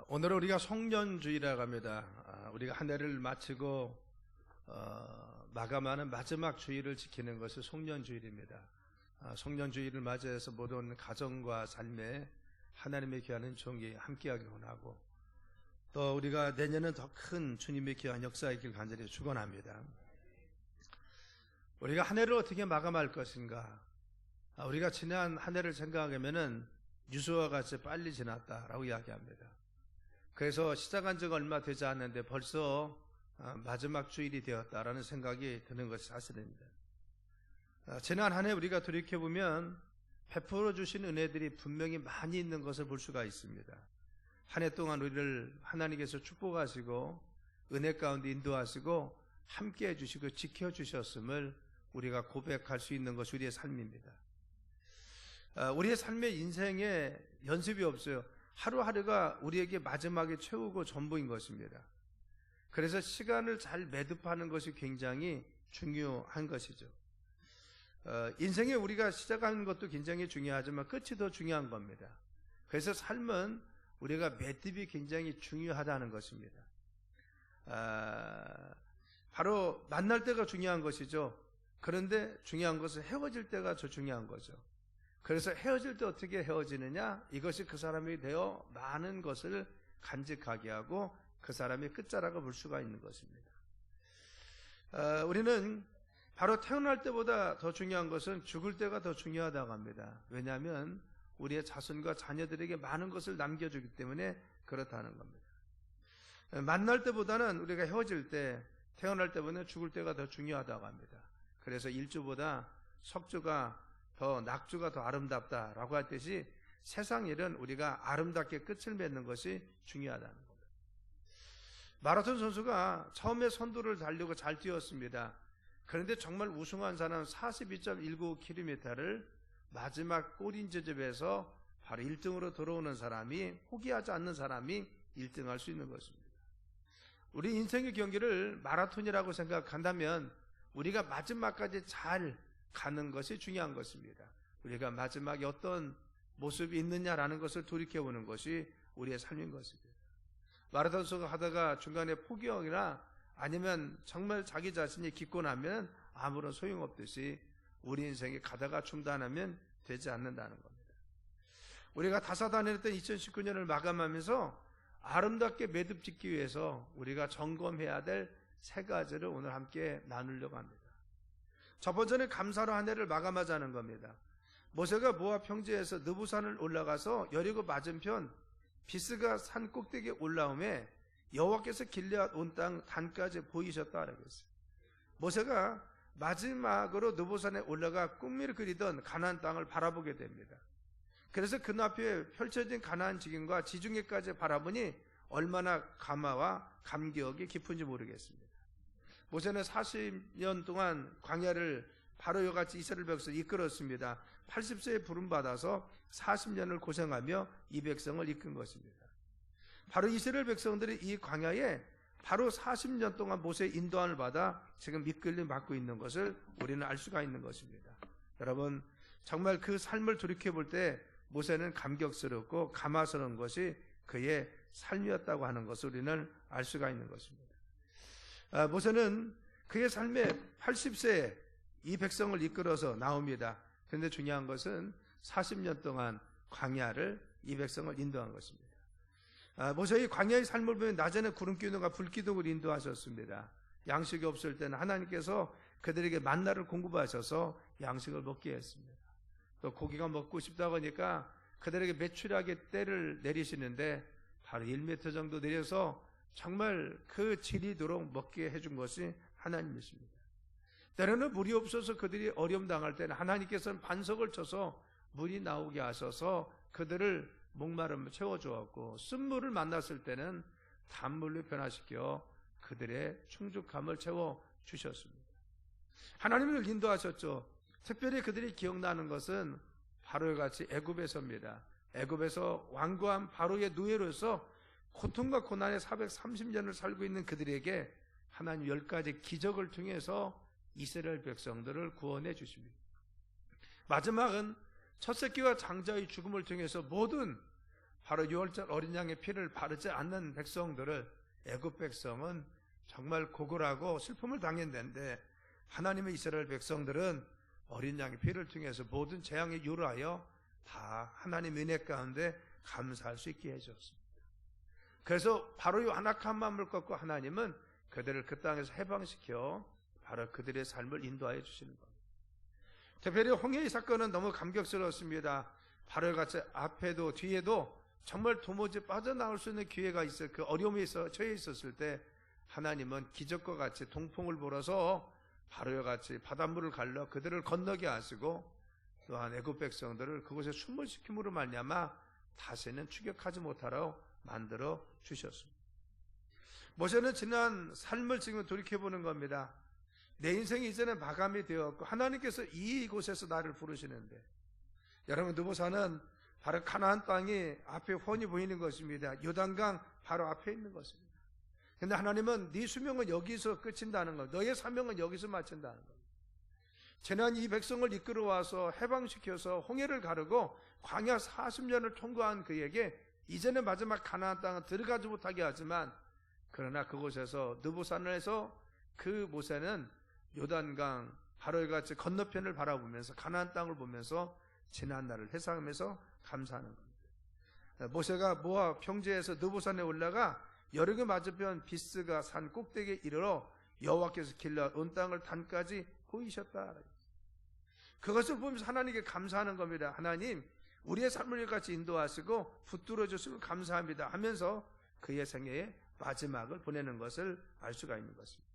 오늘은 우리가 송년주일이라고 합니다. 우리가 한 해를 마치고 마감하는 마지막 주일을 지키는 것이 송년주일입니다. 송년주일을 맞이해서 모든 가정과 삶에 하나님의 귀하는 종이 함께하길 원하고, 또 우리가 내년은 더 큰 주님의 귀한 역사가 있길 간절히 축원합니다. 우리가 한 해를 어떻게 마감할 것인가? 우리가 지난 한 해를 생각하면은 유수와 같이 빨리 지났다라고 이야기합니다. 그래서 시작한 지가 얼마 되지 않는데 벌써 마지막 주일이 되었다라는 생각이 드는 것이 사실입니다. 지난 한 해 우리가 돌이켜보면 베풀어 주신 은혜들이 분명히 많이 있는 것을 볼 수가 있습니다. 한 해 동안 우리를 하나님께서 축복하시고 은혜 가운데 인도하시고 함께 해주시고 지켜주셨음을 우리가 고백할 수 있는 것이 우리의 삶입니다. 우리의 삶의 인생에 연습이 없어요. 하루하루가 우리에게 마지막에 최후고 전부인 것입니다. 그래서 시간을 잘 매듭하는 것이 굉장히 중요한 것이죠. 인생에 우리가 시작하는 것도 굉장히 중요하지만 끝이 더 중요한 겁니다. 그래서 삶은 우리가 매듭이 굉장히 중요하다는 것입니다. 바로 만날 때가 중요한 것이죠. 그런데 중요한 것은 헤어질 때가 더 중요한 거죠. 그래서 헤어질 때 어떻게 헤어지느냐, 이것이 그 사람이 되어 많은 것을 간직하게 하고 그 사람의 끝자락을 볼 수가 있는 것입니다. 우리는 바로 태어날 때보다 더 중요한 것은 죽을 때가 더 중요하다고 합니다. 왜냐하면 우리의 자손과 자녀들에게 많은 것을 남겨주기 때문에 그렇다는 겁니다. 만날 때보다는 우리가 헤어질 때, 태어날 때보다는 죽을 때가 더 중요하다고 합니다. 그래서 일주보다 석주가 더 낙주가 더 아름답다라고 할 듯이 세상 일은 우리가 아름답게 끝을 맺는 것이 중요하다는 겁니다. 마라톤 선수가 처음에 선두를 달리고 잘 뛰었습니다. 그런데 정말 우승한 사람은 42.19km를 마지막 꼬린지점에서 바로 1등으로 들어오는 사람이, 포기하지 않는 사람이 1등할 수 있는 것입니다. 우리 인생의 경기를 마라톤이라고 생각한다면 우리가 마지막까지 잘 가는 것이 중요한 것입니다. 우리가 마지막에 어떤 모습이 있느냐라는 것을 돌이켜보는 것이 우리의 삶인 것입니다. 마라톤 선수가 하다가 중간에 포기하거나 아니면 정말 자기 자신이 기권하면 아무런 소용없듯이 우리 인생에 가다가 중단하면 되지 않는다는 겁니다. 우리가 다사다난했던 2019년을 마감하면서 아름답게 매듭 짓기 위해서 우리가 점검해야 될 3가지를 오늘 함께 나누려고 합니다. 첫 번째는 감사로 한 해를 마감하자는 겁니다. 모세가 모압 평지에서 느부산을 올라가서 여리고 맞은편 비스가 산 꼭대기에 올라오매 여호와께서 길앗 온 땅 단까지 보이셨다 그랬어요. 모세가 마지막으로 느부산에 올라가 꿈을 그리던 가나안 땅을 바라보게 됩니다. 그래서 그 앞에 펼쳐진 가나안 지경과 지중해까지 바라보니 얼마나 감화와 감격이 깊은지 모르겠습니다. 모세는 40년 동안 광야를 바로와 같이 이스라엘 백성을 이끌었습니다. 80세에 부름받아서 40년을 고생하며 이 백성을 이끈 것입니다. 바로 이스라엘 백성들이 이 광야에 바로 40년 동안 모세의 인도함을 받아 지금 이끌림 받고 있는 것을 우리는 알 수가 있는 것입니다. 여러분, 정말 그 삶을 돌이켜볼 때 모세는 감격스럽고 감화스러운 것이 그의 삶이었다고 하는 것을 우리는 알 수가 있는 것입니다. 모세는 그의 삶에 80세에 이 백성을 이끌어서 나옵니다. 그런데 중요한 것은 40년 동안 광야를 이 백성을 인도한 것입니다. 모세의 광야의 삶을 보면 낮에는 구름기둥과 불기둥을 인도하셨습니다. 양식이 없을 때는 하나님께서 그들에게 만나를 공급하셔서 양식을 먹게 했습니다. 또 고기가 먹고 싶다고 하니까 그들에게 메추라기 떼를 내리시는데 바로 1m 정도 내려서 정말 그 질이도록 먹게 해준 것이 하나님이십니다. 때로는 물이 없어서 그들이 어려움 당할 때는 하나님께서는 반석을 쳐서 물이 나오게 하셔서 그들을 목마름을 채워주었고, 쓴물을 만났을 때는 단물로 변화시켜 그들의 충족함을 채워주셨습니다. 하나님을 인도하셨죠. 특별히 그들이 기억나는 것은 바로와 같이 애굽에서입니다. 애굽에서 완고한 바로의 노예로서 고통과 고난의 430년을 살고 있는 그들에게 하나님 10가지 기적을 통해서 이스라엘 백성들을 구원해 주십니다. 마지막은 첫 새끼와 장자의 죽음을 통해서 모든 바로 유월절 어린 양의 피를 바르지 않는 백성들을, 애굽 백성은 정말 고골하고 슬픔을 당했는데, 하나님의 이스라엘 백성들은 어린 양의 피를 통해서 모든 재앙에 유로하여 다 하나님 은혜 가운데 감사할 수 있게 해주었습니다. 그래서 바로 이 완악한 마음을 꺾고 하나님은 그들을 그 땅에서 해방시켜 바로 그들의 삶을 인도하여 주시는 겁니다. 특별히 홍해의 사건은 너무 감격스러웠습니다. 바로 같이 앞에도 뒤에도 정말 도무지 빠져나올 수 있는 기회가 있어 그 어려움에 처해 있었을 때 하나님은 기적과 같이 동풍을 불어서 바로와 같이 바닷물을 갈라 그들을 건너게 하시고, 또한 애굽 백성들을 그곳에 숨을 시킴으로 말미암아 다시는 추격하지 못하러 만들어 주셨습니다. 모세는 지난 삶을 지금 돌이켜보는 겁니다. 내 인생이 이제는 마감이 되었고 하나님께서 이곳에서 나를 부르시는데, 여러분 느보사는 바로 가나안 땅이 앞에 훤히 보이는 것입니다. 요단강 바로 앞에 있는 것입니다. 근데 하나님은 네 수명은 여기서 끝인다는 것, 너의 사명은 여기서 마친다는 것. 지난 이 백성을 이끌어와서 해방시켜서 홍해를 가르고 광야 40년을 통과한 그에게 이제는 마지막 가나안 땅은 들어가지 못하게 하지만, 그러나 그곳에서 느보산에서 그 모세는 요단강 바로와 같이 건너편을 바라보면서 가나안 땅을 보면서 지난 날을 회상하면서 감사하는 겁니다. 모세가 모압 평지에서 느보산에 올라가 여리고 맞은편 비스가 산 꼭대기에 이르러 여호와께서 길러 온 땅을 단까지 보이셨다. 그것을 보면서 하나님께 감사하는 겁니다. 하나님, 우리의 삶을 같이 인도하시고 붙들어 주시고 감사합니다 하면서 그의 생애의 마지막을 보내는 것을 알 수가 있는 것입니다.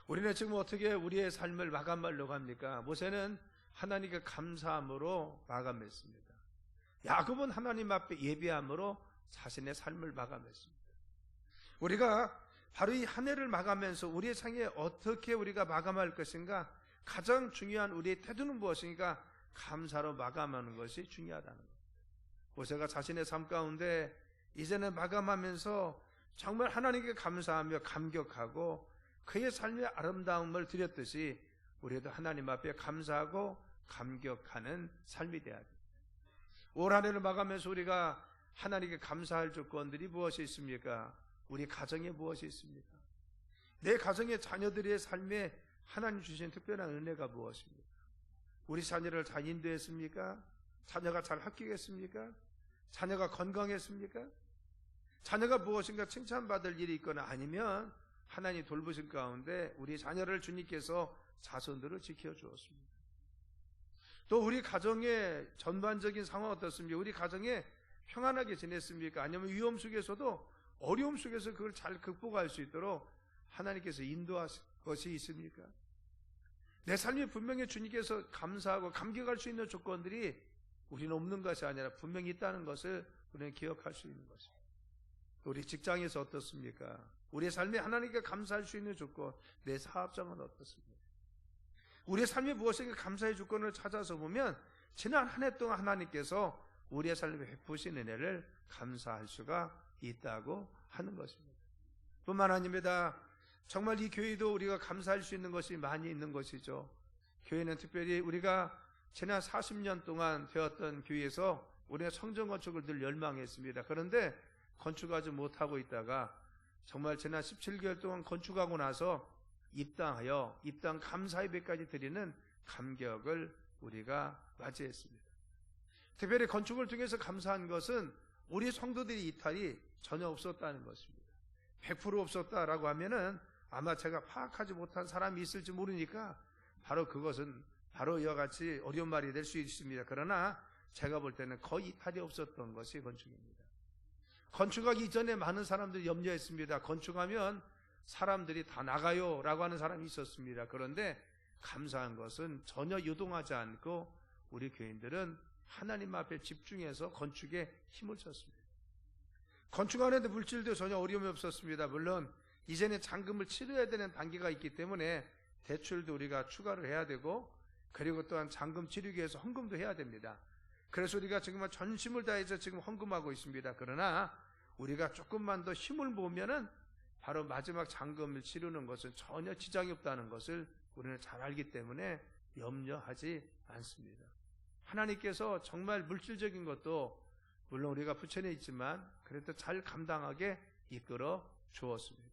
우리는 지금 어떻게 우리의 삶을 마감하려고 합니까? 모세는 하나님께 감사함으로 마감했습니다. 야곱은 하나님 앞에 예배함으로 자신의 삶을 마감했습니다. 우리가 바로 이 한 해를 마감하면서 우리의 생에 어떻게 우리가 마감할 것인가, 가장 중요한 우리의 태도는 무엇인가, 감사로 마감하는 것이 중요하다는 것. 모세가 자신의 삶 가운데 이제는 마감하면서 정말 하나님께 감사하며 감격하고 그의 삶의 아름다움을 드렸듯이 우리도 하나님 앞에 감사하고 감격하는 삶이 되어야 됩니다. 올 한 해를 마감하면서 우리가 하나님께 감사할 조건들이 무엇이 있습니까? 우리 가정에 무엇이 있습니까? 내 가정의 자녀들의 삶에 하나님 주신 특별한 은혜가 무엇입니까? 우리 자녀를 잘 인도했습니까? 자녀가 잘 합격했습니까? 자녀가 건강했습니까? 자녀가 무엇인가 칭찬받을 일이 있거나 아니면 하나님 돌보신 가운데 우리 자녀를 주님께서 자손들을 지켜주었습니다. 또 우리 가정의 전반적인 상황 어떻습니까? 우리 가정에 평안하게 지냈습니까? 아니면 위험 속에서도 어려움 속에서 그걸 잘 극복할 수 있도록 하나님께서 인도하신 것이 있습니까? 내 삶이 분명히 주님께서 감사하고 감격할 수 있는 조건들이 우리는 없는 것이 아니라 분명히 있다는 것을 우리는 기억할 수 있는 것입니다. 우리 직장에서 어떻습니까? 우리의 삶에 하나님께 감사할 수 있는 조건, 내 사업장은 어떻습니까? 우리의 삶에 무엇인가 감사의 조건을 찾아서 보면 지난 한 해 동안 하나님께서 우리의 삶에 베푸신 은혜를 감사할 수가 있다고 하는 것입니다. 뿐만 아닙니다. 정말 이 교회도 우리가 감사할 수 있는 것이 많이 있는 것이죠. 교회는 특별히 우리가 지난 40년 동안 되었던 교회에서 우리가 성전 건축을 늘 열망했습니다. 그런데 건축하지 못하고 있다가 정말 지난 17개월 동안 건축하고 나서 입당하여 입당 감사 예배까지 드리는 감격을 우리가 맞이했습니다. 특별히 건축을 통해서 감사한 것은 우리 성도들의 이탈이 전혀 없었다는 것입니다. 100% 없었다라고 하면은 아마 제가 파악하지 못한 사람이 있을지 모르니까 바로 그것은 바로 이와 같이 어려운 말이 될 수 있습니다. 그러나 제가 볼 때는 거의 이탈이 없었던 것이 건축입니다. 건축하기 이전에 많은 사람들이 염려했습니다. 건축하면 사람들이 다 나가요 라고 하는 사람이 있었습니다. 그런데 감사한 것은 전혀 유동하지 않고 우리 교인들은 하나님 앞에 집중해서 건축에 힘을 썼습니다. 건축하는데 물질도 전혀 어려움이 없었습니다. 물론 이제는 잔금을 치러야 되는 단계가 있기 때문에 대출도 우리가 추가를 해야 되고, 그리고 또한 잔금 치르기 위해서 헌금도 해야 됩니다. 그래서 우리가 지금 전심을 다해서 지금 헌금하고 있습니다. 그러나 우리가 조금만 더 힘을 모으면은 바로 마지막 잔금을 치르는 것은 전혀 지장이 없다는 것을 우리는 잘 알기 때문에 염려하지 않습니다. 하나님께서 정말 물질적인 것도 물론 우리가 부천에 있지만 그래도 잘 감당하게 이끌어 주었습니다.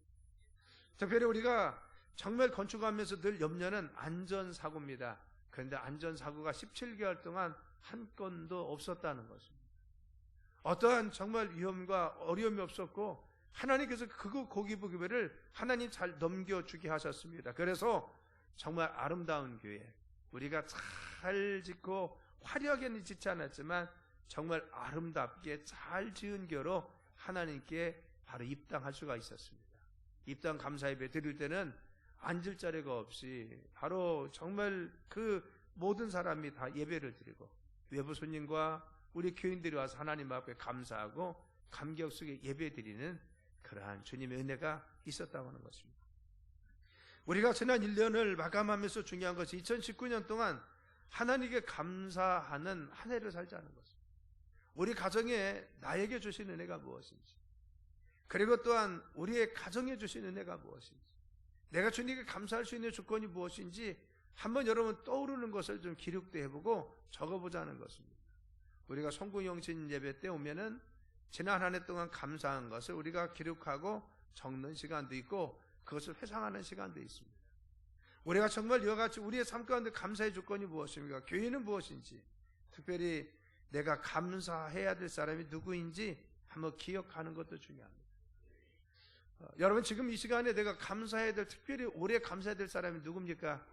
특별히 우리가 정말 건축하면서 늘 염려는 안전사고입니다. 그런데 안전사고가 17개월 동안 한 건도 없었다는 것입니다. 어떠한 정말 위험과 어려움이 없었고 하나님께서 그 고기부기를 하나님 잘 넘겨주게 하셨습니다. 그래서 정말 아름다운 교회, 우리가 잘 짓고 화려하게는 짓지 않았지만 정말 아름답게 잘 지은 교로 하나님께 바로 입당할 수가 있었습니다. 입당 감사 예배 드릴 때는 앉을 자리가 없이 바로 정말 그 모든 사람이 다 예배를 드리고 외부 손님과 우리 교인들이 와서 하나님 앞에 감사하고 감격 속에 예배 드리는 그러한 주님의 은혜가 있었다고 하는 것입니다. 우리가 지난 1년을 마감하면서 중요한 것이 2019년 동안 하나님께 감사하는 한 해를 살자는 것입니다. 우리 가정에 나에게 주신 은혜가 무엇인지, 그리고 또한 우리의 가정에 주신 은혜가 무엇인지, 내가 주님께 감사할 수 있는 조건이 무엇인지 한번 여러분 떠오르는 것을 좀 기록도 해보고 적어보자는 것입니다. 우리가 송구영신 예배 때 오면은 지난 한 해 동안 감사한 것을 우리가 기록하고 적는 시간도 있고 그것을 회상하는 시간도 있습니다. 우리가 정말 이와 같이 우리의 삶 가운데 감사의 조건이 무엇입니까? 교회는 무엇인지, 특별히 내가 감사해야 될 사람이 누구인지 한번 기억하는 것도 중요합니다. 여러분 지금 이 시간에 내가 감사해야 될, 특별히 오래 감사해야 될 사람이 누굽니까?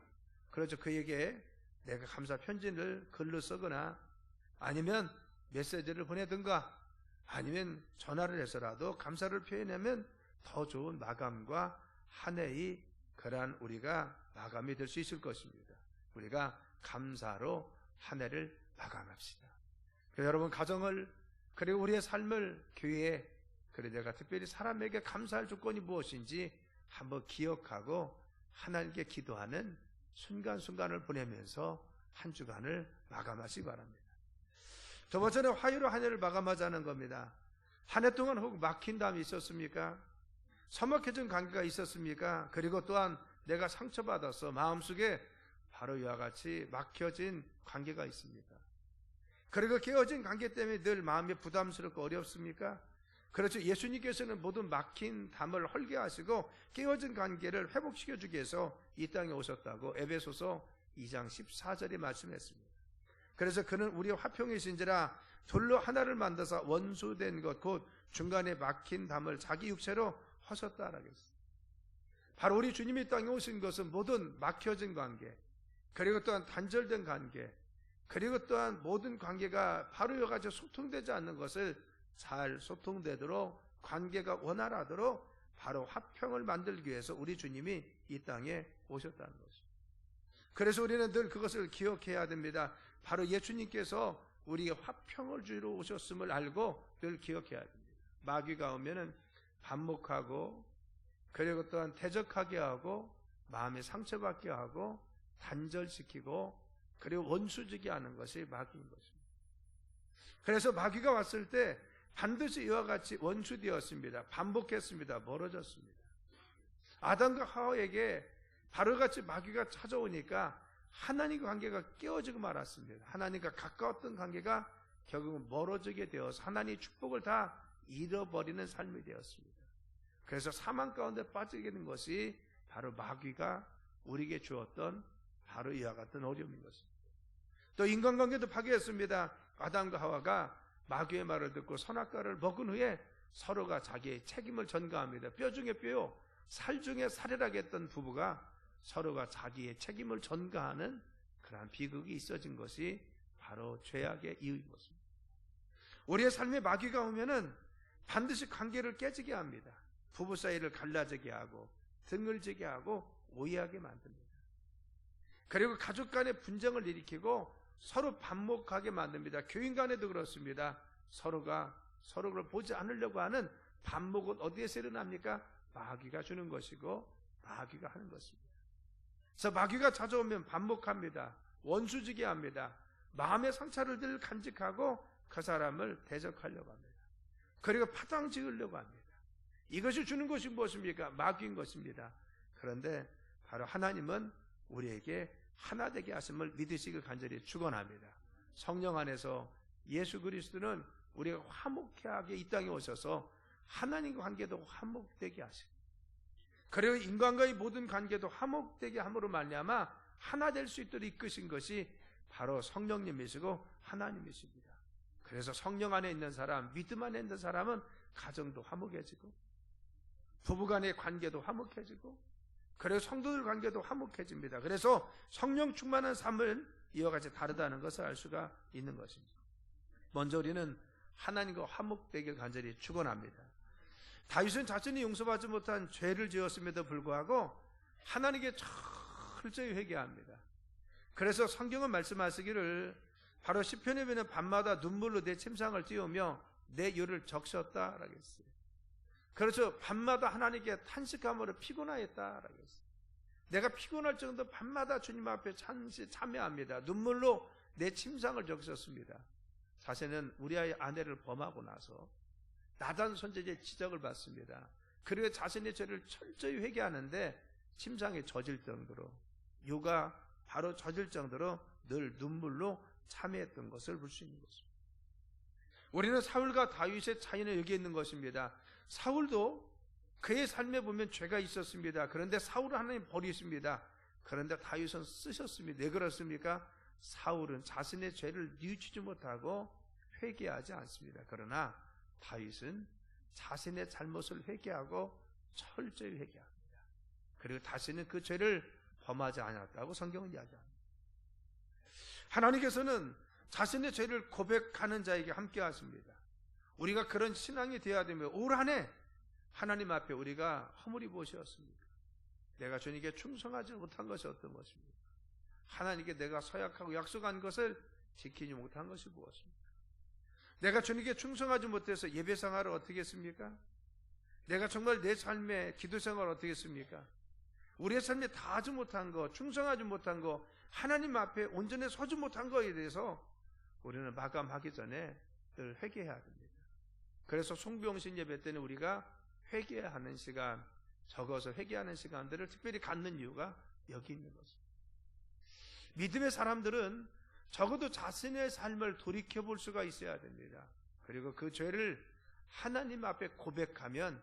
그렇죠. 그에게 내가 감사 편지를 글로 쓰거나 아니면 메시지를 보내든가 아니면 전화를 해서라도 감사를 표현하면 더 좋은 마감과 한 해의 그러한 우리가 마감이 될 수 있을 것입니다. 우리가 감사로 한 해를 마감합시다. 그래서 여러분 가정을, 그리고 우리의 삶을, 교회에, 그리고 내가 특별히 사람에게 감사할 조건이 무엇인지 한번 기억하고 하나님께 기도하는 순간순간을 보내면서 한 주간을 마감하시기 바랍니다. 두 번째는 화요로 한 해를 마감하자는 겁니다. 한 해 동안 혹 막힌 담이 있었습니까? 서먹해진 관계가 있었습니까? 그리고 또한 내가 상처받아서 마음속에 바로 이와 같이 막혀진 관계가 있습니다. 그리고 깨어진 관계 때문에 늘 마음이 부담스럽고 어렵습니까? 그렇죠. 예수님께서는 모든 막힌 담을 헐게 하시고 깨어진 관계를 회복시켜주기 위해서 이 땅에 오셨다고 에베소서 2장 14절에 말씀했습니다. 그래서 그는 우리의 화평이신지라 돌로 하나를 만드사 원수된 것 곧 중간에 막힌 담을 자기 육체로 하셨다라고 했습니다. 바로 우리 주님이 이 땅에 오신 것은 모든 막혀진 관계, 그리고 또한 단절된 관계, 그리고 또한 모든 관계가 바로 이와 같이 소통되지 않는 것을 잘 소통되도록, 관계가 원활하도록 바로 화평을 만들기 위해서 우리 주님이 이 땅에 오셨다는 것입니다. 그래서 우리는 늘 그것을 기억해야 됩니다. 바로 예수님께서 우리에게 화평을 주러 오셨음을 알고 늘 기억해야 됩니다. 마귀가 오면은 반목하고, 그리고 또한 대적하게 하고, 마음에 상처받게 하고, 단절시키고, 그리고 원수지게 하는 것이 마귀인 것입니다. 그래서 마귀가 왔을 때 반드시 이와 같이 원수되었습니다. 반복했습니다. 멀어졌습니다. 아담과 하와에게 바로 같이 마귀가 찾아오니까 하나님과 관계가 깨어지고 말았습니다. 하나님과 가까웠던 관계가 결국은 멀어지게 되어서 하나님의 축복을 다 잃어버리는 삶이 되었습니다. 그래서 사망 가운데 빠지게 된 것이 바로 마귀가 우리에게 주었던 바로 이와 같은 어려움인 것입니다. 또 인간관계도 파괴했습니다. 아담과 하와가 마귀의 말을 듣고 선악과를 먹은 후에 서로가 자기의 책임을 전가합니다. 뼈 중에 뼈요, 살 중에 살이라고 했던 부부가 서로가 자기의 책임을 전가하는 그러한 비극이 있어진 것이 바로 죄악의 이유인 것입니다. 우리의 삶에 마귀가 오면은 반드시 관계를 깨지게 합니다. 부부 사이를 갈라지게 하고 등을 지게 하고 오해하게 만듭니다. 그리고 가족 간의 분쟁을 일으키고 서로 반목하게 만듭니다. 교인 간에도 그렇습니다. 서로가 서로를 보지 않으려고 하는 반목은 어디에서 일어납니까? 마귀가 주는 것이고 마귀가 하는 것입니다. 그래서 마귀가 찾아오면 반목합니다. 원수지게 합니다. 마음의 상처를 늘 간직하고 그 사람을 대적하려고 합니다. 그리고 파당 지으려고 합니다. 이것이 주는 것이 무엇입니까? 마귀인 것입니다. 그런데 바로 하나님은 우리에게 하나 되게 하심을 믿으시길 간절히 축원합니다. 성령 안에서 예수 그리스도는 우리가 화목하게 이 땅에 오셔서 하나님과 관계도 화목되게 하시고, 그리고 인간과의 모든 관계도 화목되게 함으로 말미암아 하나 될 수 있도록 이끄신 것이 바로 성령님이시고 하나님이십니다. 그래서 성령 안에 있는 사람, 믿음 안에 있는 사람은 가정도 화목해지고, 부부간의 관계도 화목해지고, 그리고 성도들 관계도 화목해집니다. 그래서 성령 충만한 삶을 이와 같이 다르다는 것을 알 수가 있는 것입니다. 먼저 우리는 하나님과 화목되길 간절히 축원합니다. 다윗은 자신이 용서받지 못한 죄를 지었음에도 불구하고 하나님께 철저히 회개합니다. 그래서 성경은 말씀하시기를 바로 시편에 보면 밤마다 눈물로 내 침상을 띄우며 내 혀를 적셨다라고 했어요. 그렇죠. 밤마다 하나님께 탄식함으로 피곤하였다라고 했어요. 내가 피곤할 정도 밤마다 주님 앞에 참여합니다. 눈물로 내 침상을 적셨습니다. 자신은 우리 아내를 범하고 나서 나단 손자의 지적을 받습니다. 그리고 자신의 죄를 철저히 회개하는데 침상에 젖을 정도로, 혀가 바로 젖을 정도로 늘 눈물로 참여했던 것을 볼 수 있는 것입니다. 우리는 사울과 다윗의 차이는 여기 있는 것입니다. 사울도 그의 삶에 보면 죄가 있었습니다. 그런데 사울은 하나님 버리십니다. 그런데 다윗은 쓰셨습니다. 왜 그렇습니까? 사울은 자신의 죄를 뉘우치지 못하고 회개하지 않습니다. 그러나 다윗은 자신의 잘못을 회개하고 철저히 회개합니다. 그리고 다시는 그 죄를 범하지 않았다고 성경은 이야기합니다. 하나님께서는 자신의 죄를 고백하는 자에게 함께 하십니다. 우리가 그런 신앙이 되어야 되며, 올 한 해 하나님 앞에 우리가 허물이 무엇이었습니까? 내가 주님께 충성하지 못한 것이 어떤 것입니까? 하나님께 내가 서약하고 약속한 것을 지키지 못한 것이 무엇입니까? 내가 주님께 충성하지 못해서 예배 생활을 어떻게 했습니까? 내가 정말 내 삶의 기도 생활을 어떻게 했습니까? 우리의 삶에 다 하지 못한 거, 충성하지 못한 거, 하나님 앞에 온전히 서지 못한 거에 대해서 우리는 마감하기 전에 늘 회개해야 됩니다. 그래서 송병신 예배 때는 우리가 회개하는 시간, 적어서 회개하는 시간들을 특별히 갖는 이유가 여기 있는 것입니다. 믿음의 사람들은 적어도 자신의 삶을 돌이켜볼 수가 있어야 됩니다. 그리고 그 죄를 하나님 앞에 고백하면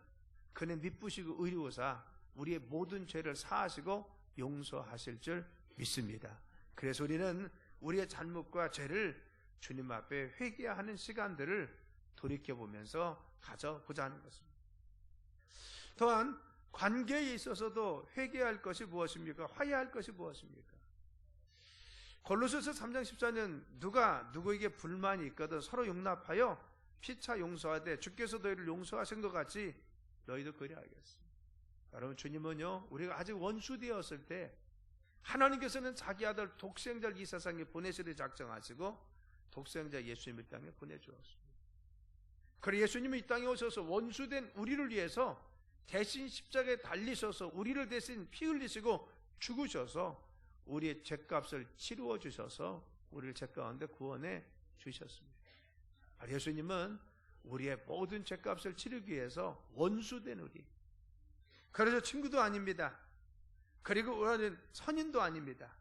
그는 미쁘시고 의로우사 우리의 모든 죄를 사하시고 용서하실 줄 믿습니다. 그래서 우리는 우리의 잘못과 죄를 주님 앞에 회개하는 시간들을 돌이켜보면서 가져보자 하는 것입니다. 또한 관계에 있어서도 회개할 것이 무엇입니까? 화해할 것이 무엇입니까? 골로새서 3장 14년 누가 누구에게 불만이 있거든 서로 용납하여 피차 용서하되 주께서 너희를 용서하신 것 같이 너희도 그리하겠습니다. 여러분, 주님은요, 우리가 아직 원수되었을 때 하나님께서는 자기 아들 독생자를 이 세상에 보내시려 작정하시고 독생자 예수님을 이 땅에 보내주었습니다. 그리고 예수님이 이 땅에 오셔서 원수된 우리를 위해서 대신 십자가에 달리셔서 우리를 대신 피 흘리시고 죽으셔서 우리의 죄값을 치루어 주셔서 우리를 죄 가운데 구원해 주셨습니다. 예수님은 우리의 모든 죄값을 치르기 위해서 원수된 우리, 그래서 친구도 아닙니다. 그리고 우리는 선인도 아닙니다.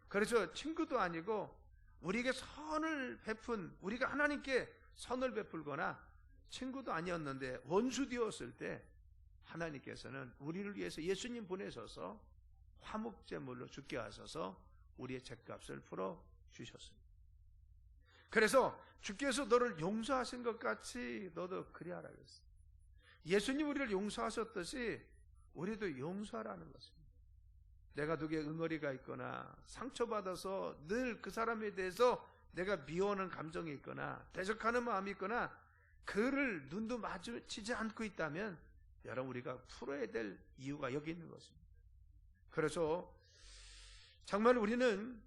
그래서 친구도 아니고 우리에게 선을 베푼, 우리가 하나님께 선을 베풀거나 친구도 아니었는데 원수 되었을 때 하나님께서는 우리를 위해서 예수님 보내셔서 화목제물로 죽게 하셔서 우리의 죄값을 풀어주셨습니다. 그래서 주께서 너를 용서하신 것 같이 너도 그리하라 그랬어요. 예수님 우리를 용서하셨듯이 우리도 용서하라는 것입니다. 내가 누구의 응어리가 있거나 상처받아서 늘 그 사람에 대해서 내가 미워하는 감정이 있거나 대적하는 마음이 있거나 그를 눈도 마주치지 않고 있다면 여러분, 우리가 풀어야 될 이유가 여기 있는 것입니다. 그래서 정말 우리는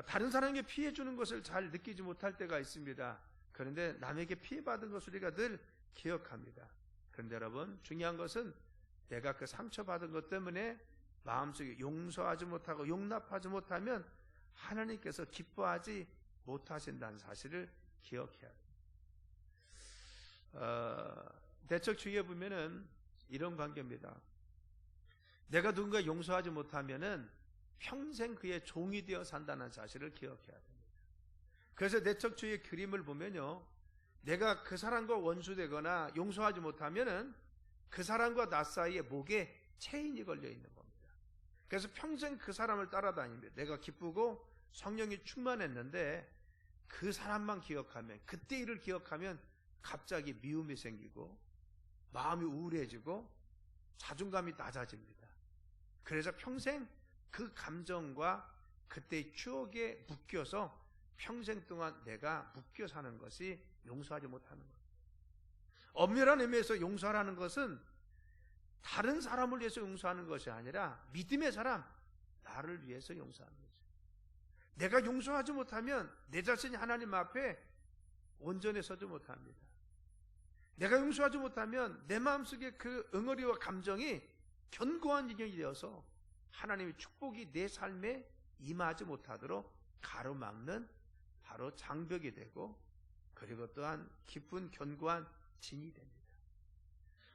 다른 사람에게 피해 주는 것을 잘 느끼지 못할 때가 있습니다. 그런데 남에게 피해받은 것을 우리가 늘 기억합니다. 그런데 여러분, 중요한 것은 내가 그 상처받은 것 때문에 마음속에 용서하지 못하고 용납하지 못하면 하나님께서 기뻐하지 못하신다는 사실을 기억해야 합니다. 대척주의에 보면은 이런 관계입니다. 내가 누군가 용서하지 못하면은 평생 그의 종이 되어 산다는 사실을 기억해야 됩니다. 그래서 대척주의의 그림을 보면요, 내가 그 사람과 원수되거나 용서하지 못하면은 그 사람과 나 사이에 목에 체인이 걸려 있는 겁니다. 그래서 평생 그 사람을 따라다닙니다. 내가 기쁘고 성령이 충만했는데 그 사람만 기억하면, 그때 일을 기억하면 갑자기 미움이 생기고 마음이 우울해지고 자존감이 낮아집니다. 그래서 평생 그 감정과 그때의 추억에 묶여서 평생 동안 내가 묶여 사는 것이 용서하지 못하는 거예요. 엄밀한 의미에서 용서하라는 것은 다른 사람을 위해서 용서하는 것이 아니라 믿음의 사람, 나를 위해서 용서하는 거죠. 내가 용서하지 못하면 내 자신이 하나님 앞에 온전히 서지 못합니다. 내가 용서하지 못하면 내 마음속에 그 응어리와 감정이 견고한 인연이 되어서 하나님의 축복이 내 삶에 임하지 못하도록 가로막는 바로 장벽이 되고, 그리고 또한 깊은 견고한 진이 됩니다.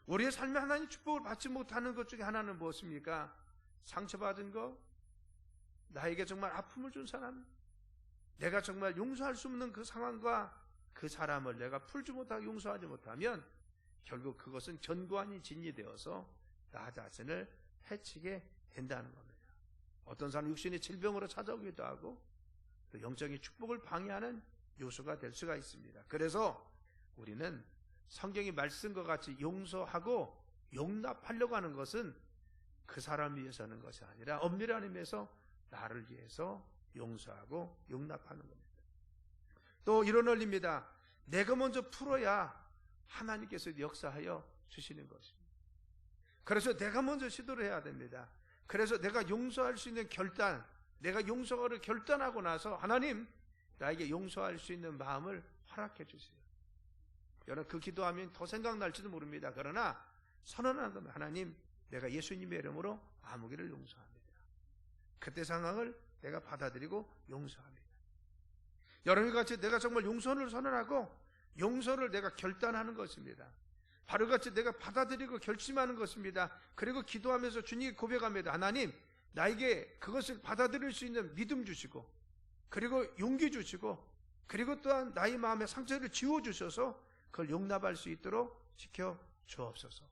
우리의 삶에 하나님 축복을 받지 못하는 것 중에 하나는 무엇입니까? 상처받은 것, 나에게 정말 아픔을 준 사람, 내가 정말 용서할 수 없는 그 상황과 그 사람을 내가 풀지 못하고 용서하지 못하면 결국 그것은 견고한 진이 되어서 나 자신을 해치게 된다는 겁니다. 어떤 사람은 육신의 질병으로 찾아오기도 하고 또 영적인 축복을 방해하는 요소가 될 수가 있습니다. 그래서 우리는 성경의 말씀과 같이 용서하고 용납하려고 하는 것은 그 사람을 위해서 하는 것이 아니라 엄밀한 의미에서 나를 위해서 용서하고 용납하는 겁니다. 또 이런 원리입니다. 내가 먼저 풀어야 하나님께서 역사하여 주시는 것입니다. 그래서 내가 먼저 시도를 해야 됩니다. 그래서 내가 용서할 수 있는 결단, 내가 용서를 결단하고 나서 하나님, 나에게 용서할 수 있는 마음을 허락해 주세요. 여러분, 그 기도하면 더 생각날지도 모릅니다. 그러나 선언하는 겁니다. 하나님, 내가 예수님의 이름으로 아무개를 용서합니다. 그때 상황을 내가 받아들이고 용서합니다. 여러분과 같이 내가 정말 용서를 선언하고 용서를 내가 결단하는 것입니다. 바로 같이 내가 받아들이고 결심하는 것입니다. 그리고 기도하면서 주님께 고백합니다. 하나님, 나에게 그것을 받아들일 수 있는 믿음 주시고, 그리고 용기 주시고, 그리고 또한 나의 마음의 상처를 지워주셔서 그걸 용납할 수 있도록 지켜 주옵소서.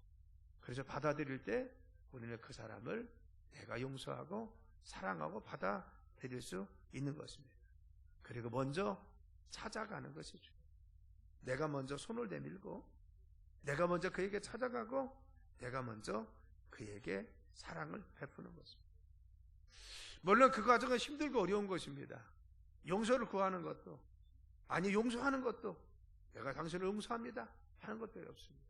그래서 받아들일 때 우리는 그 사람을 내가 용서하고 사랑하고 받아들일 수 있는 것입니다. 그리고 먼저 찾아가는 것이죠. 내가 먼저 손을 내밀고, 내가 먼저 그에게 찾아가고, 내가 먼저 그에게 사랑을 베푸는 것입니다. 물론 그 과정은 힘들고 어려운 것입니다. 용서를 구하는 것도, 아니 용서하는 것도, 내가 당신을 용서합니다 하는 것도 없습니다.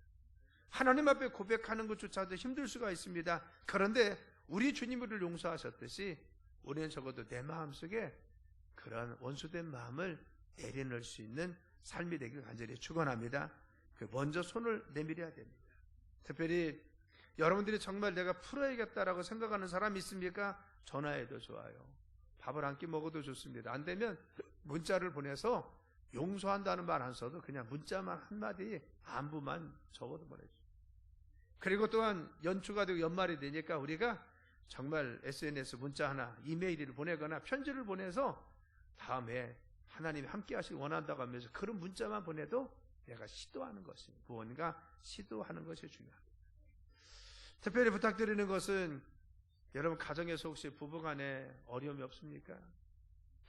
하나님 앞에 고백하는 것조차도 힘들 수가 있습니다. 그런데 우리 주님을 용서하셨듯이 우리는 적어도 내 마음속에 그런 원수된 마음을 내려놓을 수 있는 삶이 되길 간절히 축원합니다. 먼저 손을 내밀어야 됩니다. 특별히 여러분들이 정말 내가 풀어야겠다라고 생각하는 사람이 있습니까? 전화해도 좋아요. 밥을 한 끼 먹어도 좋습니다. 안 되면 문자를 보내서 용서한다는 말 안 써도 그냥 문자만 한마디 안부만 적어도 보내죠. 그리고 또한 연초가 되고 연말이 되니까 우리가 정말 SNS 문자 하나, 이메일을 보내거나 편지를 보내서 다음에 하나님이 함께 하시길 원한다고 하면서 그런 문자만 보내도 내가 시도하는 것입니다. 무언가 시도하는 것이 중요합니다. 특별히 부탁드리는 것은 여러분 가정에서 혹시 부부간에 어려움이 없습니까?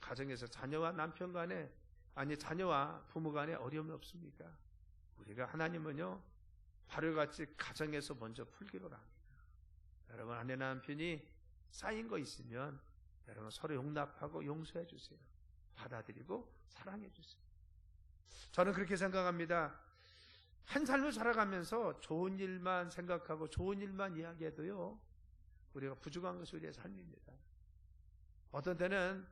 가정에서 자녀와 남편 간에, 아니 자녀와 부모 간에 어려움이 없습니까? 우리가 하나님은요 바로같이 가정에서 먼저 풀기로 합니다. 여러분 아내 남편이 쌓인 거 있으면 여러분 서로 용납하고 용서해 주세요. 받아들이고 사랑해 주세요. 저는 그렇게 생각합니다. 한 삶을 살아가면서 좋은 일만 생각하고 좋은 일만 이야기해도요 우리가 부족한 것이 우리의 삶입니다. 어떤 때는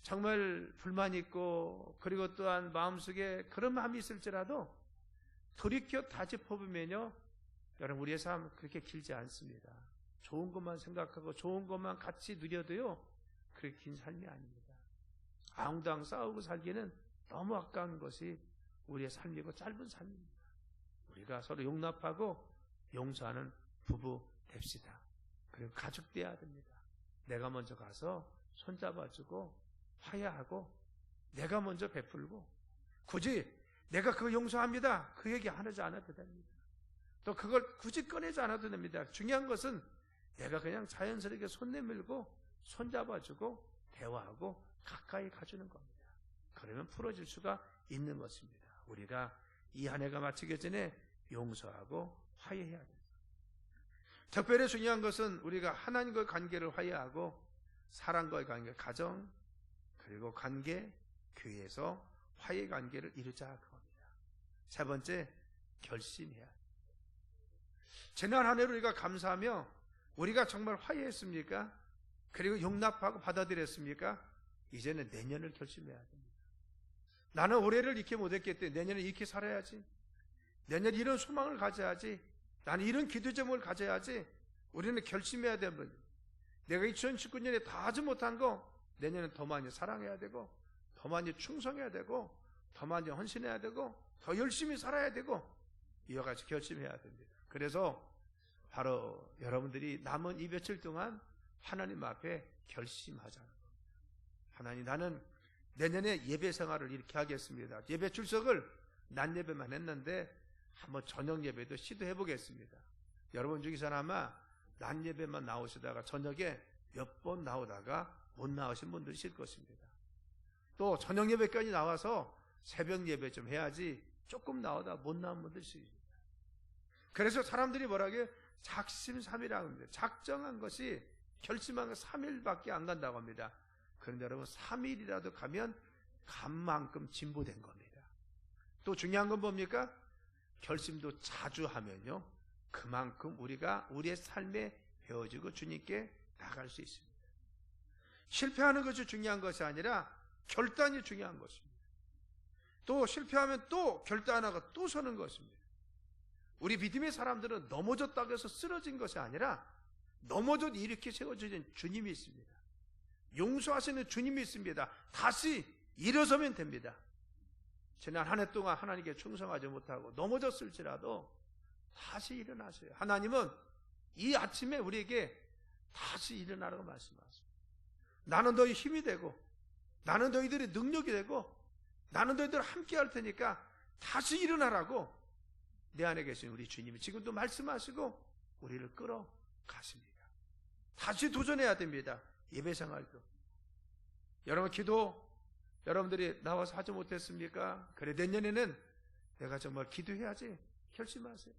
정말 불만이 있고 그리고 또한 마음속에 그런 마음이 있을지라도 돌이켜 다짚어보면요 여러분 우리의 삶은 그렇게 길지 않습니다. 좋은 것만 생각하고 좋은 것만 같이 누려도요 그렇게 긴 삶이 아닙니다. 앙당 싸우고 살기는 너무 아까운 것이 우리의 삶이고 짧은 삶입니다. 우리가 서로 용납하고 용서하는 부부 됩시다. 그리고 가족 돼야 됩니다. 내가 먼저 가서 손잡아주고 화해하고 내가 먼저 베풀고, 굳이 내가 그거 용서합니다. 그 얘기 안 하지 않아도 됩니다. 또 그걸 굳이 꺼내지 않아도 됩니다. 중요한 것은 내가 그냥 자연스럽게 손 내밀고 손잡아주고 대화하고 가까이 가주는 겁니다. 그러면 풀어질 수가 있는 것입니다. 우리가 이 한 해가 마치기 전에 용서하고 화해해야 됩니다. 특별히 중요한 것은 우리가 하나님과의 관계를 화해하고 사람과의 관계, 가정, 그리고 관계, 교회에서 화해 관계를 이루자 그겁니다. 세 번째, 결심해야 합니다. 지난 한 해로 우리가 감사하며 우리가 정말 화해했습니까? 그리고 용납하고 받아들였습니까? 이제는 내년을 결심해야 됩니다. 나는 올해를 이렇게 못했기 때문에 내년에 이렇게 살아야지. 내년에 이런 소망을 가져야지. 나는 이런 기도 제목을 가져야지. 우리는 결심해야 되는, 내가 2019년에 다 하지 못한 거 내년에 더 많이 사랑해야 되고, 더 많이 충성해야 되고, 더 많이 헌신해야 되고, 더 열심히 살아야 되고, 이와 같이 결심해야 됩니다. 그래서 바로 여러분들이 남은 이 며칠 동안 하나님 앞에 결심하자는 거예요. 하나님, 나는 내년에 예배 생활을 이렇게 하겠습니다. 예배 출석을 낮 예배만 했는데 한번 저녁 예배도 시도해 보겠습니다. 여러분 중에서는 아마 낮 예배만 나오시다가 저녁에 몇 번 나오다가 못 나오신 분들이 있을 것입니다. 또 저녁 예배까지 나와서 새벽 예배 좀 해야지 조금 나오다 못 나온 분들이 있습니다. 그래서 사람들이 뭐라고요? 작심삼일이라고 합니다. 작정한 것이, 결심한 것 3일밖에 안 간다고 합니다. 그런데 여러분 3일이라도 가면 간 만큼 진보된 겁니다. 또 중요한 건 뭡니까? 결심도 자주 하면요, 그만큼 우리가 우리의 삶에 배워지고 주님께 나갈 수 있습니다. 실패하는 것이 중요한 것이 아니라 결단이 중요한 것입니다. 또 실패하면 또 결단하고 또 서는 것입니다. 우리 믿음의 사람들은 넘어졌다고 해서 쓰러진 것이 아니라 넘어져도 이렇게 세워주신 주님이 있습니다. 용서하시는 주님이 있습니다. 다시 일어서면 됩니다. 지난 한 해 동안 하나님께 충성하지 못하고 넘어졌을지라도 다시 일어나세요. 하나님은 이 아침에 우리에게 다시 일어나라고 말씀하십니다. 나는 너희 힘이 되고, 나는 너희들의 능력이 되고, 나는 너희들 함께 할 테니까 다시 일어나라고 내 안에 계신 우리 주님이 지금도 말씀하시고 우리를 끌어가십니다. 다시 도전해야 됩니다. 예배 생활도. 여러분 기도 여러분들이 나와서 하지 못했습니까? 그래, 내년에는 내가 정말 기도해야지 결심하세요.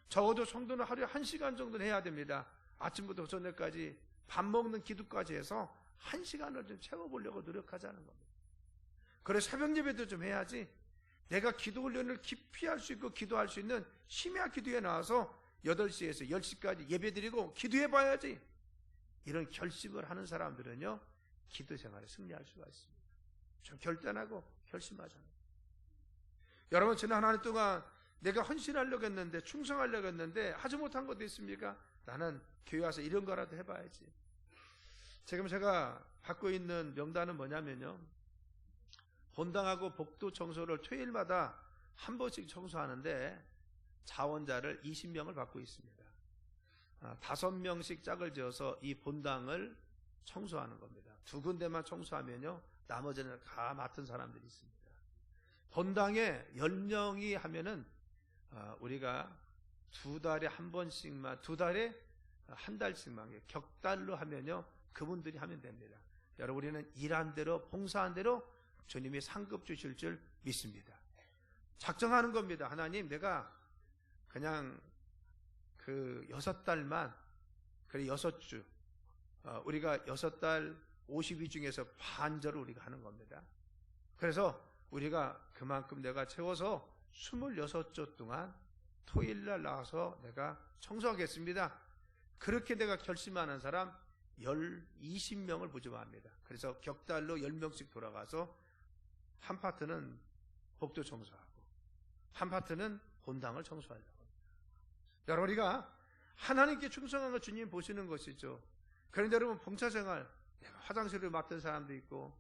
적어도 성도는 하루에 1시간 정도는 해야 됩니다. 아침부터 저녁까지 밥 먹는 기도까지 해서 1시간을 좀 채워보려고 노력하자는 겁니다. 그래, 새벽 예배도 좀 해야지 내가 기도 훈련을 깊이 할 수 있고 기도할 수 있는 심야 기도에 나와서 8시에서 10시까지 예배 드리고 기도해 봐야지. 이런 결심을 하는 사람들은요, 기도 생활에 승리할 수가 있습니다. 좀 결단하고 결심하자는 거예요. 여러분, 지난 한 해 동안 내가 헌신하려고 했는데, 충성하려고 했는데 하지 못한 것도 있습니까? 나는 교회 와서 이런 거라도 해봐야지. 지금 제가 받고 있는 명단은 뭐냐면요, 본당하고 복도 청소를 토요일마다 한 번씩 청소하는데 자원자를 20명을 받고 있습니다. 5명씩 짝을 지어서 이 본당을 청소하는 겁니다. 2군데만 청소하면요, 나머지는 다 맡은 사람들이 있습니다. 본당에 10명이 하면은 우리가 2달에 한 번씩만, 2달에 한 달씩만 격달로 하면요, 그분들이 하면 됩니다. 여러분, 우리는 일한 대로 봉사한 대로 주님이 상급 주실 줄 믿습니다. 작정하는 겁니다. 하나님, 내가 그냥 그 6달만, 그래 6주, 우리가 6달 52 중에서 반절을 우리가 하는 겁니다. 그래서 우리가 그만큼 내가 채워서 26주 동안 토요일날 나와서 내가 청소하겠습니다. 그렇게 내가 결심하는 사람 20명을 부조합니다. 그래서 격달로 10명씩 돌아가서 한 파트는 복도 청소하고 한 파트는 본당을 청소하려고 합니다. 여러분, 우리가 하나님께 충성한 거 주님 보시는 것이죠. 그런데 여러분, 봉사생활, 내가 화장실을 맡은 사람도 있고,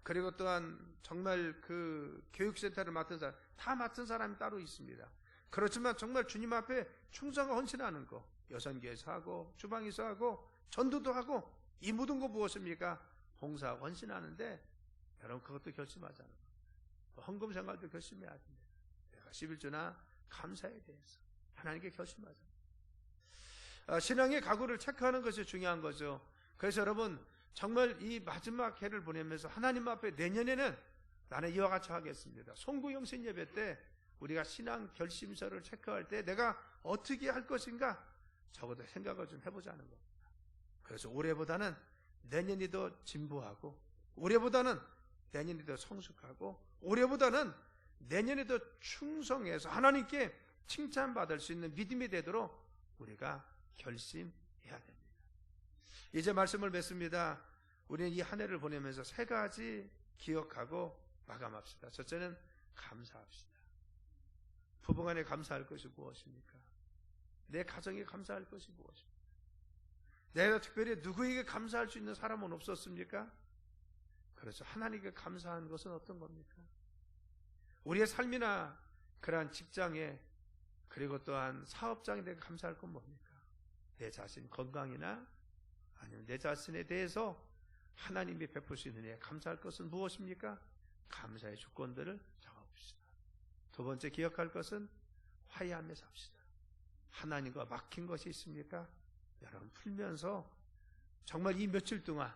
그리고 또한 정말 그 교육센터를 맡은 사람, 다 맡은 사람이 따로 있습니다. 그렇지만 정말 주님 앞에 충성과 헌신하는 거, 여선교에서 하고 주방에서 하고 전도도 하고, 이 모든 거 무엇입니까? 봉사하고 헌신하는데 여러분, 그것도 결심하자는 거예요. 헌금 생활도 결심해야 됩니다. 내가 11조나 감사에 대해서 하나님께 결심하자. 신앙의 각오를 체크하는 것이 중요한 거죠. 그래서 여러분 정말 이 마지막 해를 보내면서 하나님 앞에 내년에는 나는 이와 같이 하겠습니다. 송구영신 예배 때 우리가 신앙 결심서를 체크할 때 내가 어떻게 할 것인가 적어도 생각을 좀 해보자는 겁니다. 그래서 올해보다는 내년이 더 진보하고, 올해보다는 내년이 더 성숙하고, 올해보다는 내년이 더 충성해서 하나님께 칭찬받을 수 있는 믿음이 되도록 우리가 결심해야 됩니다. 이제 말씀을 맺습니다. 우리는 이 한 해를 보내면서 세 가지 기억하고 마감합시다. 첫째는 감사합시다. 부부간에 감사할 것이 무엇입니까? 내 가정에 감사할 것이 무엇입니까? 내가 특별히 누구에게 감사할 수 있는 사람은 없었습니까? 그래서 하나님께 감사한 것은 어떤 겁니까? 우리의 삶이나 그러한 직장에, 그리고 또한 사업장에 대해 감사할 건 뭡니까? 내 자신 건강이나 아니면 내 자신에 대해서 하나님이 베푸신 은혜에 감사할 것은 무엇입니까? 감사의 조건들을 정해봅시다. 두 번째 기억할 것은 화해하며 삽시다. 하나님과 막힌 것이 있습니까? 여러분 풀면서 정말 이 며칠 동안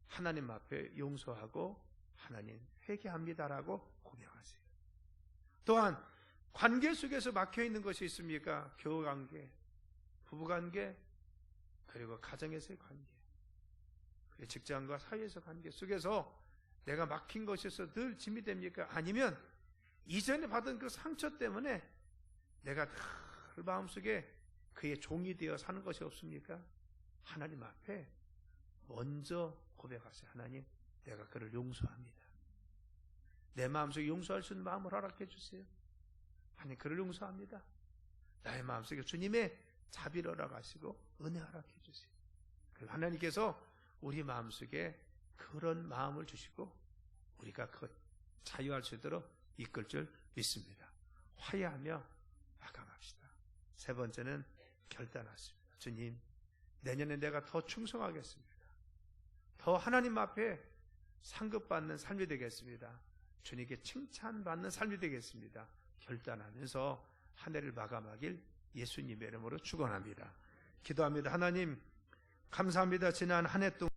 하나님 앞에 용서하고 하나님 회개합니다라고 고백하세요. 또한 관계 속에서 막혀있는 것이 있습니까? 교우관계, 부부관계, 그리고 가정에서의 관계, 직장과 사회에서 관계 속에서 내가 막힌 것에서 늘 짐이 됩니까? 아니면 이전에 받은 그 상처 때문에 내가 늘 마음속에 그의 종이 되어 사는 것이 없습니까? 하나님 앞에 먼저 고백하세요. 하나님, 내가 그를 용서합니다. 내 마음속에 용서할 수 있는 마음을 허락해 주세요. 하나님, 그를 용서합니다. 나의 마음속에 주님의 자비를 허락하시고 은혜 허락해 주세요. 하나님께서 우리 마음속에 그런 마음을 주시고 우리가 그 자유할 수 있도록 이끌 줄 믿습니다. 화해하며 마감합시다. 세 번째는 결단하십니다. 주님, 내년에 내가 더 충성하겠습니다. 더 하나님 앞에 상급받는 삶이 되겠습니다. 주님께 칭찬받는 삶이 되겠습니다. 결단하면서 한 해를 마감하길 예수님의 이름으로 축원합니다. 기도합니다. 하나님, 감사합니다. 지난 한 해 동안